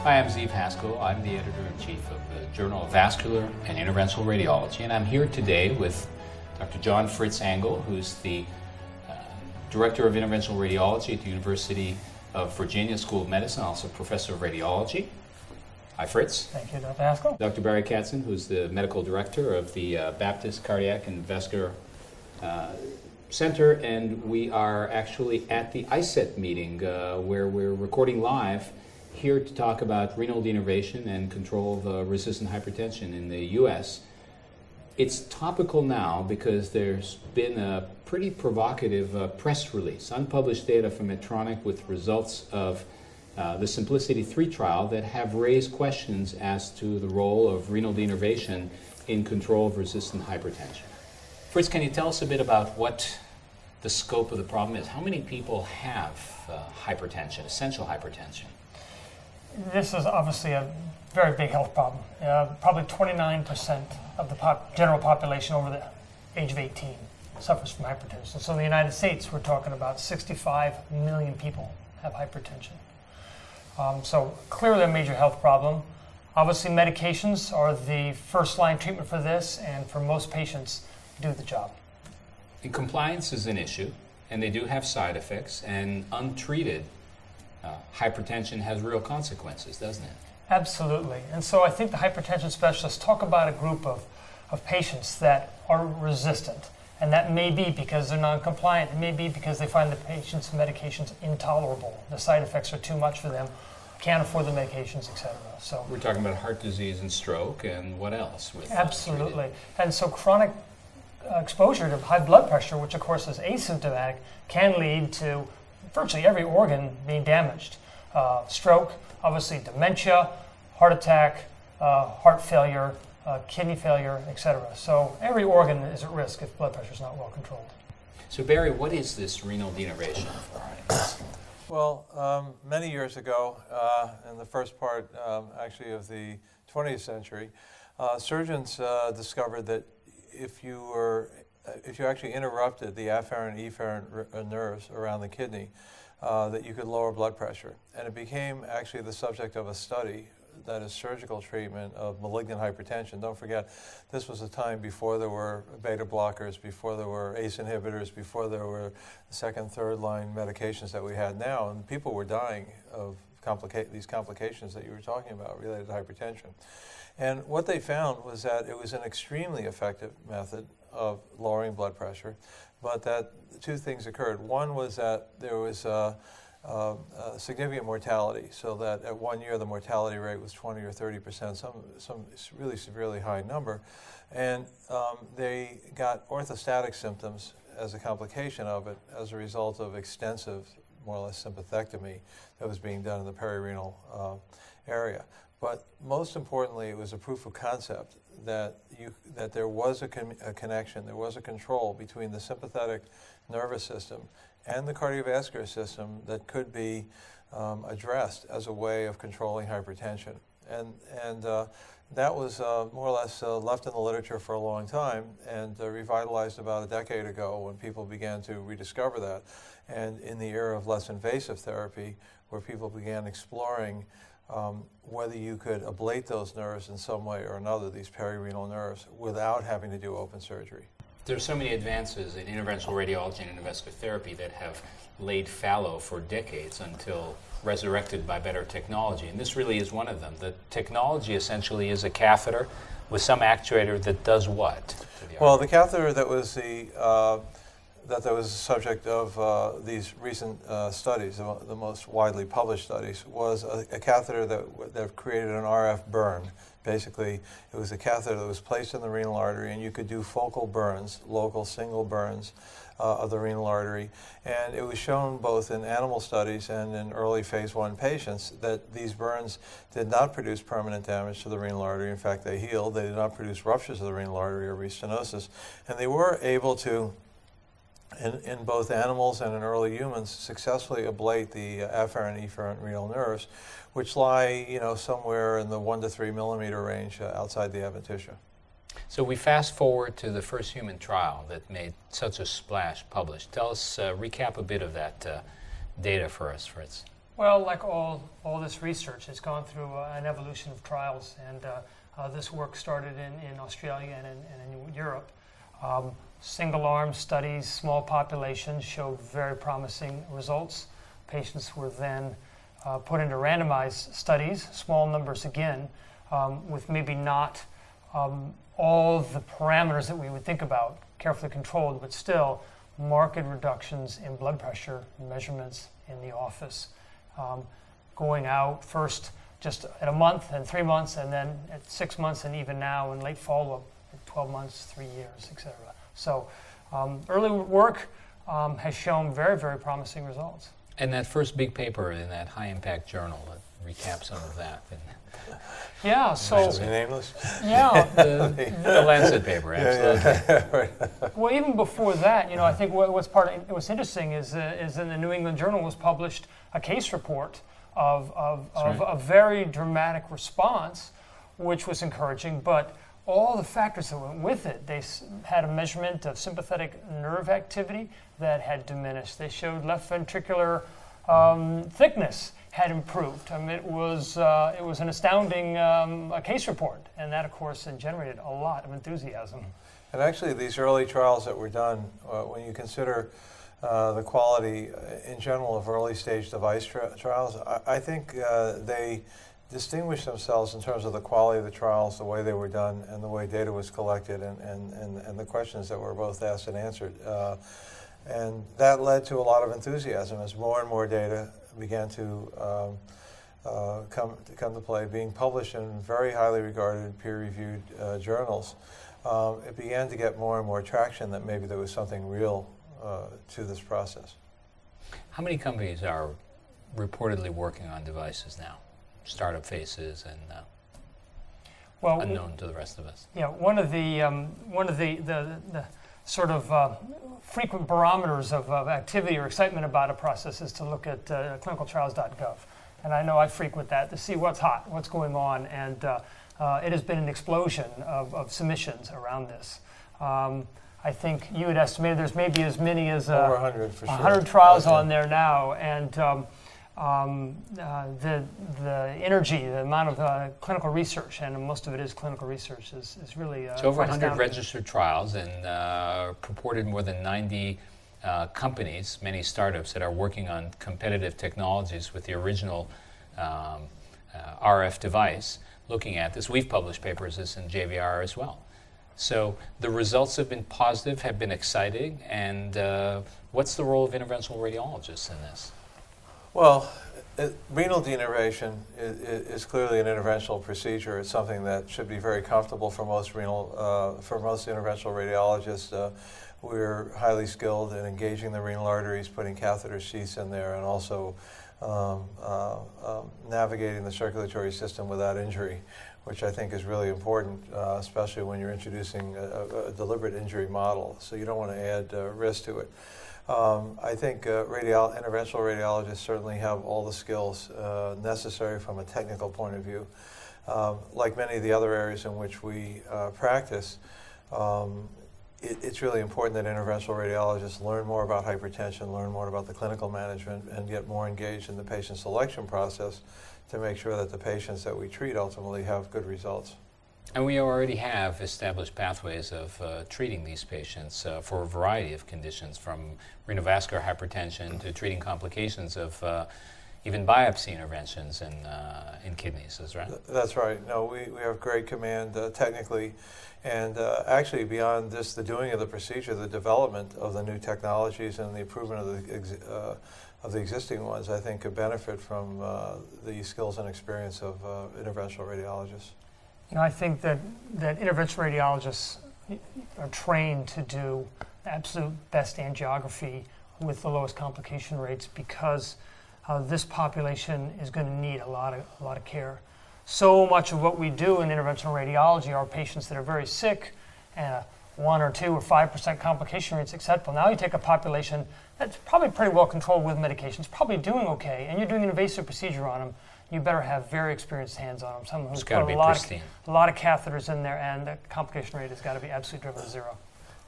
Hi, I'm Haskal. I'm the editor-in-chief of the Journal of Vascular and Interventional Radiology, and I'm here today with Dr. John Fritz Engel, who's the Director of Interventional Radiology at the University of Virginia School of Medicine, also Professor of Radiology. Hi, Fritz. Thank you, Dr. Haskal. Dr. Barry Katzen, who's the Medical Director of the Baptist Cardiac and Vascular Center, and we are actually at the ISET meeting where we're recording live here to talk about renal denervation and control of resistant hypertension in the U.S. It's topical now because there's been a pretty provocative press release, unpublished data from Medtronic with results of the Simplicity 3 trial that have raised questions as to the role of renal denervation in control of resistant hypertension. Fritz, can you tell us a bit about what the scope of the problem is? How many people have hypertension, essential hypertension? This is obviously a very big health problem. Probably 29% of the general population over the age of 18 suffers from hypertension. So in the United States, we're talking about 65 million people have hypertension. So clearly a major health problem. Obviously medications are the first line treatment for this, and for most patients do the job. And compliance is an issue, and they do have side effects, and untreated hypertension has real consequences, doesn't it? Absolutely. And so I think the hypertension specialists talk about a group of patients that are resistant. And that may be because they're non-compliant. It may be because they find the patient's medications intolerable. The side effects are too much for them, can't afford the medications, etc. So we're talking about heart disease and stroke, and what else? Absolutely. And so chronic exposure to high blood pressure, which of course is asymptomatic, can lead to virtually every organ being damaged. Stroke, obviously dementia, heart attack, heart failure, kidney failure, etc. So every organ is at risk if blood pressure is not well controlled. So Barry, what is this renal denervation? Well, many years ago, in the first part actually of the 20th century, surgeons discovered that if you actually interrupted the afferent efferent nerves around the kidney, that you could lower blood pressure. And it became actually the subject of a study, that is surgical treatment of malignant hypertension. Don't forget, this was a time before there were beta blockers, before there were ACE inhibitors, before there were second, third line medications that we had now, and people were dying of these complications that you were talking about related to hypertension. And what they found was that it was an extremely effective method of lowering blood pressure, but that two things occurred. One was that there was a significant mortality, so that at 1 year the mortality rate was 20 or 30%, some really severely high number, and they got orthostatic symptoms as a complication of it as a result of extensive, more or less, sympathectomy that was being done in the perirenal area. But most importantly, it was a proof of concept that there was a connection, there was a control between the sympathetic nervous system and the cardiovascular system that could be addressed as a way of controlling hypertension. And that was more or less left in the literature for a long time, and revitalized about a decade ago when people began to rediscover that. And in the era of less invasive therapy, where people began exploring whether you could ablate those nerves in some way or another, these perirenal nerves, without having to do open surgery. There are so many advances in interventional radiology and interventional therapy that have laid fallow for decades until resurrected by better technology, and this really is one of them. The technology essentially is a catheter with some actuator that does what? Well, the catheter that was the subject of these recent studies, the most widely published studies, was a catheter that created an RF burn. Basically, it was a catheter that was placed in the renal artery, and you could do focal burns, local single burns of the renal artery. And it was shown both in animal studies and in early phase 1 patients that these burns did not produce permanent damage to the renal artery. In fact, they healed. They did not produce ruptures of the renal artery or restenosis. And they were able to, in both animals and in early humans, successfully ablate the afferent efferent renal nerves, which lie, somewhere in the 1 to 3 millimeter range outside the adventitia. So we fast forward to the first human trial that made such a splash published. Tell us, recap a bit of that data for us, Fritz. Well, like all this research, it's gone through an evolution of trials, and this work started in Australia and in Europe. Single-arm studies, small populations showed very promising results. Patients were then put into randomized studies, small numbers again, with maybe not all the parameters that we would think about, carefully controlled, but still marked reductions in blood pressure measurements in the office. Going out first just at a month and 3 months, and then at 6 months, and even now in late follow-up at 12 months, 3 years, etc. So early work has shown very, very promising results. And that first big paper in that high-impact journal that recaps some of that. Yeah, so... Should be nameless? Yeah. The Lancet paper, absolutely. Well, even before that, I think what's interesting is in the New England Journal was published a case report of a very dramatic response, which was encouraging, but all the factors that went with it. They had a measurement of sympathetic nerve activity that had diminished. They showed left ventricular thickness had improved. I mean, it was an astounding case report, and that, of course, generated a lot of enthusiasm. And actually, these early trials that were done, when you consider the quality in general of early stage device trials, I think they distinguished themselves in terms of the quality of the trials, the way they were done, and the way data was collected, and the questions that were both asked and answered. And that led to a lot of enthusiasm as more and more data began to come to play, being published in very highly regarded peer-reviewed journals. It began to get more and more traction that maybe there was something real to this process. How many companies are reportedly working on devices now? Startup phases and unknown to the rest of us. Yeah, one of the sort of frequent barometers of activity or excitement about a process is to look at clinicaltrials.gov. And I know I frequent that to see what's hot, what's going on, and it has been an explosion of submissions around this. I think you had estimated there's maybe as many as over 100 for sure. 100 trials on there now, and the energy, the amount of clinical research, and most of it is clinical research, is really it's over 100 astounding. registered trials and purported more than 90 companies, many startups that are working on competitive technologies with the original RF device looking at this. We've published papers this in JVIR as well. So the results have been positive, have been exciting, and what's the role of interventional radiologists in this? Well, renal denervation is clearly an interventional procedure. It's something that should be very comfortable for most interventional radiologists. We're highly skilled in engaging the renal arteries, putting catheter sheaths in there, and also navigating the circulatory system without injury, which I think is really important, especially when you're introducing a deliberate injury model. So you don't want to add risk to it. I think interventional radiologists certainly have all the skills necessary from a technical point of view. Like many of the other areas in which we practice, it's really important that interventional radiologists learn more about hypertension, learn more about the clinical management, and get more engaged in the patient selection process to make sure that the patients that we treat ultimately have good results. And we already have established pathways of treating these patients for a variety of conditions, from renovascular hypertension to treating complications of even biopsy interventions in kidneys, is right? That's right. No, we have great command technically, and actually beyond just the doing of the procedure, the development of the new technologies and the improvement of the existing ones, I think, could benefit from the skills and experience of interventional radiologists. I think that interventional radiologists are trained to do the absolute best angiography with the lowest complication rates, because this population is going to need a lot of care. So much of what we do in interventional radiology are patients that are very sick, and 1 or 2 or 5% complication rates acceptable. Now you take a population that's probably pretty well controlled with medications, probably doing okay, and you're doing an invasive procedure on them. You better have very experienced hands on them, someone who's put a lot of catheters in there, and the complication rate has got to be absolutely driven to zero.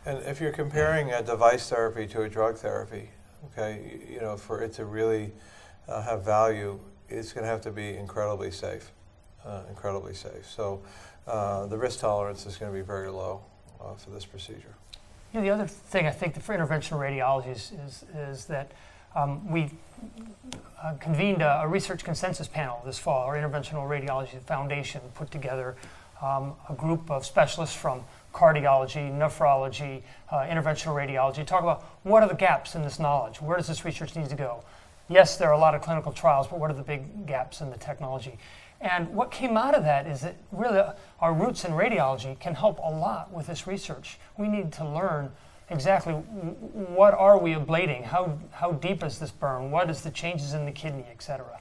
And if you're comparing a device therapy to a drug therapy, okay, for it to really have value, it's going to have to be incredibly safe, incredibly safe. So the risk tolerance is going to be very low for this procedure. You know, the other thing I think for interventional radiology is that we convened a research consensus panel this fall. Our Interventional Radiology Foundation put together a group of specialists from cardiology, nephrology, interventional radiology, talk about what are the gaps in this knowledge? Where does this research need to go? Yes, there are a lot of clinical trials, but what are the big gaps in the technology? And what came out of that is that really our roots in radiology can help a lot with this research. We need to learn exactly what are we ablating? How deep is this burn? What is the changes in the kidney, et cetera?